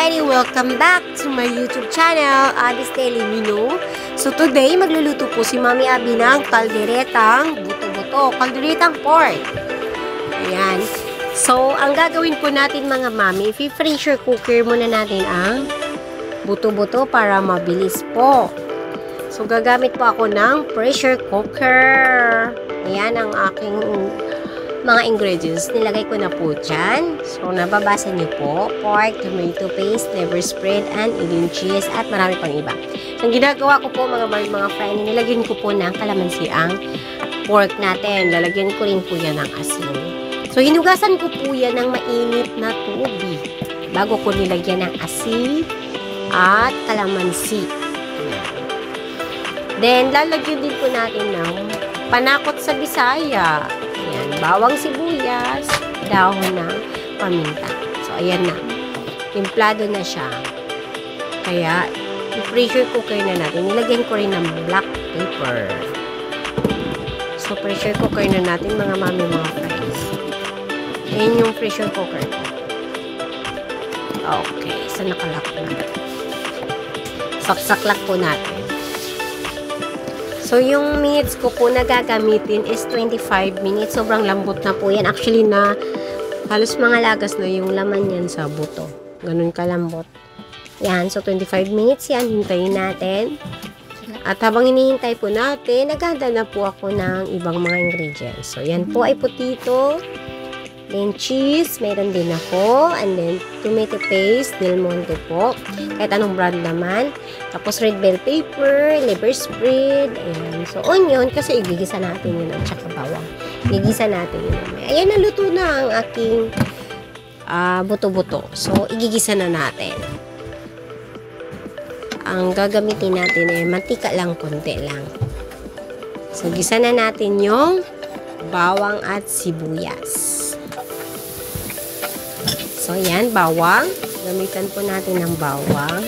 everybody! Welcome back to my YouTube channel, Abby's Daily Menu. So today, magluluto po si Mami Abby ng kalderetang buto-buto, kalderetang pork. Ayan. So, ang gagawin po natin mga mami, i-pressure cooker muna natin ang buto-buto para mabilis po. So, gagamit po ako ng pressure cooker. Ayan ang aking mga ingredients, nilagay ko na po dyan. So, nababasa niyo po, pork, tomato paste, liver spread, and even cheese, at marami pang iba. So, ang ginagawa ko po mga friend, nilagyan ko po ng kalamansi ang pork natin. Lalagyan ko rin po yan ng asin. So, hinugasan ko po yan ng mainit na tubig bago ko nilagyan ng asin at kalamansi. Then, lalagyan din po natin ng panakot sa Bisaya. Ayan, bawang sibuyas, dahon ng paminta. So, ayan na. Timplado na siya. Kaya, i-pressure cooker na natin. Nilagyan ko rin ng black pepper. So, pressure cooker na natin, mga mami, mga friends. Ayan yung pressure cooker ko. Okay, so nakalak na. Saksaklak po natin. So, yung minutes ko po na gagamitin is 25 minutes. Sobrang lambot na po yan. Actually, na halos mga lagas na yung laman yan sa buto. Ganun kalambot. Yan. So, 25 minutes yan. Hintayin natin. At habang hinihintay po natin, naghahanda na po ako ng ibang mga ingredients. So, yan po ay potato. Then, cheese. Mayroon din ako. And then, tomato paste. Del Monte po. Kahit anong brand naman. Tapos, red bell pepper. Liver spread. Ayan. So, onion. Kasi igigisa natin yun. At saka bawang. Igigisa natin yun. Ayan, naluto na ang aking buto-buto. So, igigisa na natin. Ang gagamitin natin ay mantika lang. Konti lang. So, gisa na natin yung bawang at sibuyas. So, yan, bawang. Gamitan po natin ng bawang.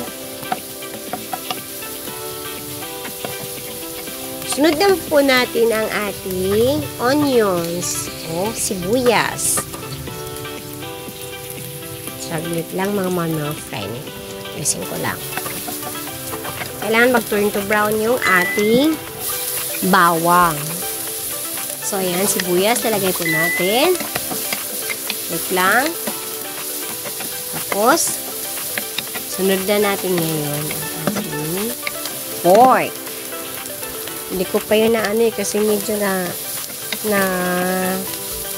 Sunod na po natin ang ating onions o sibuyas. Saglit lang mga friend. Alisin ko lang. Kailangan mag-turn to brown yung ating bawang. So, yan, sibuyas. Nalagay po natin. Wait lang. Tapos, sunod na natin ngayon ang ating pork. Hindi ko pa yun na kasi medyo na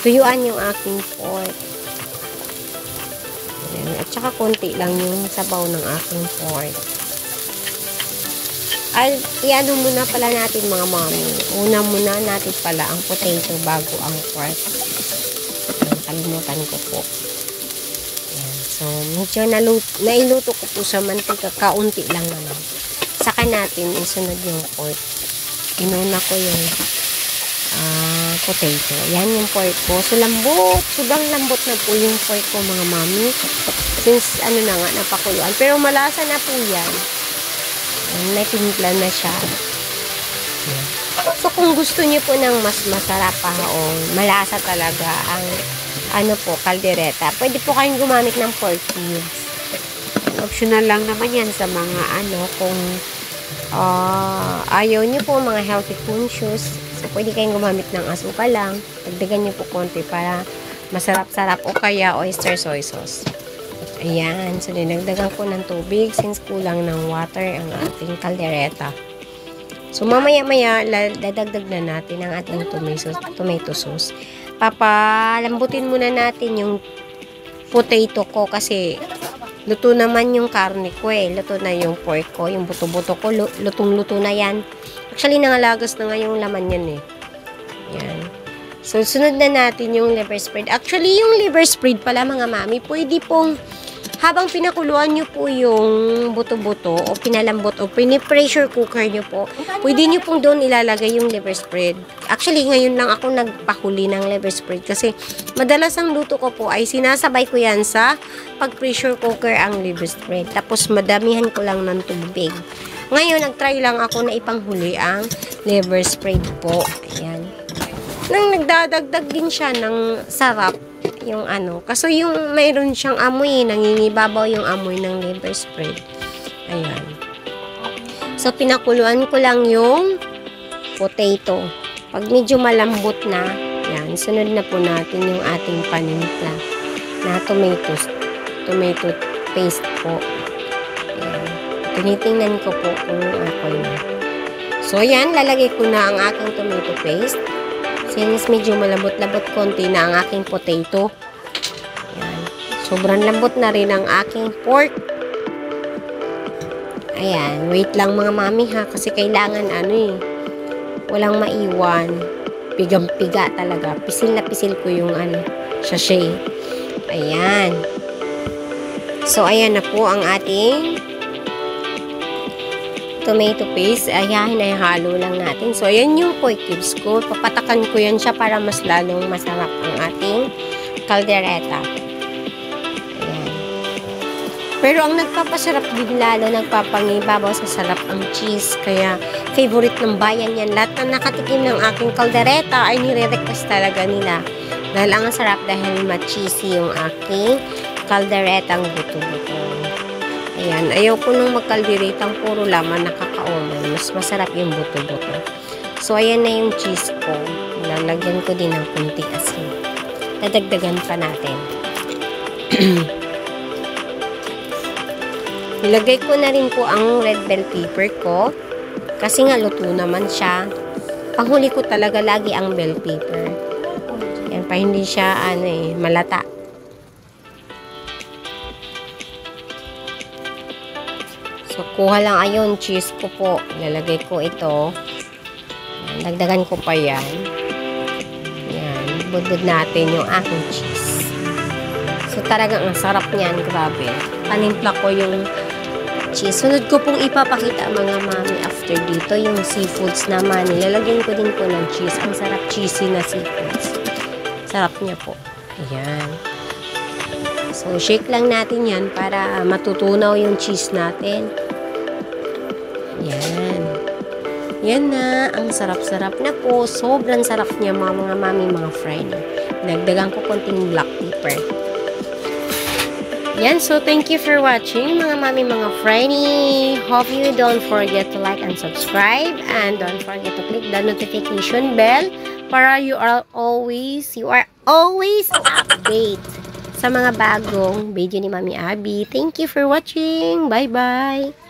tuyuan yung aking pork. Ayan, at saka konti lang yung sabaw ng aking pork. Iano muna pala natin mga mami. Una muna natin pala ang potato bago ang pork. Ayan, kalimutan ko po. So, medyo nailuto ko po sa mantika. Kaunti lang naman. Saka natin isunod yung pork. Inuna ko yung potato. Yan yung pork ko. So, lambot. Sobrang lambot na po yung pork ko, mga mami. Since, napakuluan. Pero malasa na po yan. May tinimpla na siya. So, kung gusto niyo po ng mas masarap pa o malasa talaga ang kaldereta, pwede po kayong gumamit ng pork cubes. Optional lang naman yan sa mga kung ayaw nyo po mga healthy conscious. So, pwede kayong gumamit ng asukal lang. Dagdagan nyo po konti para masarap-sarap o kaya oyster soy sauce. Ayan. So, dinagdagan ko ng tubig since kulang ng water ang ating kaldereta. So, mamaya-maya, dadagdag na natin ang ating tomato sauce. Papalambutin muna natin yung potato ko kasi luto naman yung karne ko Luto na yung pork ko, yung buto-buto ko, lutong-luto na yan. Actually, nangalagas na nga yung laman yan Yan. So, sunod na natin yung liver spread. Actually, yung liver spread pala mga mami, pwede pong habang pinakuluan nyo po yung buto-buto o pinalambot o pinipressure cooker nyo po, pwede nyo pong doon ilalagay yung liver spread. Actually, ngayon lang ako nagpahuli ng liver spread kasi madalas ang luto ko po ay sinasabay ko yan sa pag-pressure cooker ang liver spread. Tapos, madamihan ko lang ng tubig. Ngayon, nag-try lang ako na ipanghuli ang liver spread po. Ayan. Nang nagdadagdag din siya ng sarap, yung ano. Kaso yung mayroon siyang amoy, nangingibabaw yung amoy ng liver spread. Ayan. So, pinakuluan ko lang yung potato. Pag medyo malambot na, yan, sunod na po natin yung ating panimpla na tomato paste po. Ayan. Tinitingnan ko po kung ako'y na. So, yan, lalagay ko na ang aking tomato paste. Since medyo malambot-labot konti na ang aking potato. Ayan. Sobrang lambot na rin ang aking pork. Ayan. Wait lang mga mami ha. Kasi kailangan walang maiwan. Pigang-piga talaga. Pisil na pisil ko yung sachet. Ayan. So, ayan na po ang ating tomato paste. Ayan, ay halo lang natin. So, ayan yung pork cubes ko. Papatakan ko yan siya para mas lalong masarap ang ating caldereta. Ayan. Pero ang nagpapasarap din lalo, nagpapangibabaw sa sarap ang cheese. Kaya, favorite ng bayan yan. Lahat na nakatikim ng aking caldereta ay nire-request talaga nila. Dahil ang sarap dahil ma-cheesy yung aking calderetang buto-buto. Ayan, ayaw ko nung magkalderetang puro laman nakakaumay. Mas masarap yung buto-buto. So, ayan na yung cheese ko. Lalagyan ko din ng kunti asin. Dadagdagan pa natin. Nilagay ko na rin po ang red bell pepper ko. Kasi nga luto naman siya. Panghuli ko talaga lagi ang bell pepper. Yan pa hindi siya malata. So, kuha lang ayon cheese ko po. Lalagay ko ito. Yan, dagdagan ko pa yan. Yan, budbud natin yung aking cheese. So, talagang ang sarap niyan. Grabe. Panimpla ko yung cheese. Sunod ko pong ipapakita mga mami after dito. Yung seafoods naman. Nilalagyan ko din po ng cheese. Ang sarap cheesy na seafoods. Sarap niya po. Ayan. So, shake lang natin yan para matutunaw yung cheese natin. Yan. Yan na. Ang sarap-sarap na po. Sobrang sarap niya mga mami, mga friend. Nagdagan ko konting black pepper. Yan. So, thank you for watching mga mami, mga friendly. Hope you don't forget to like and subscribe. And don't forget to click the notification bell para you are always update sa mga bagong video ni Mami Abby. Thank you for watching. Bye-bye!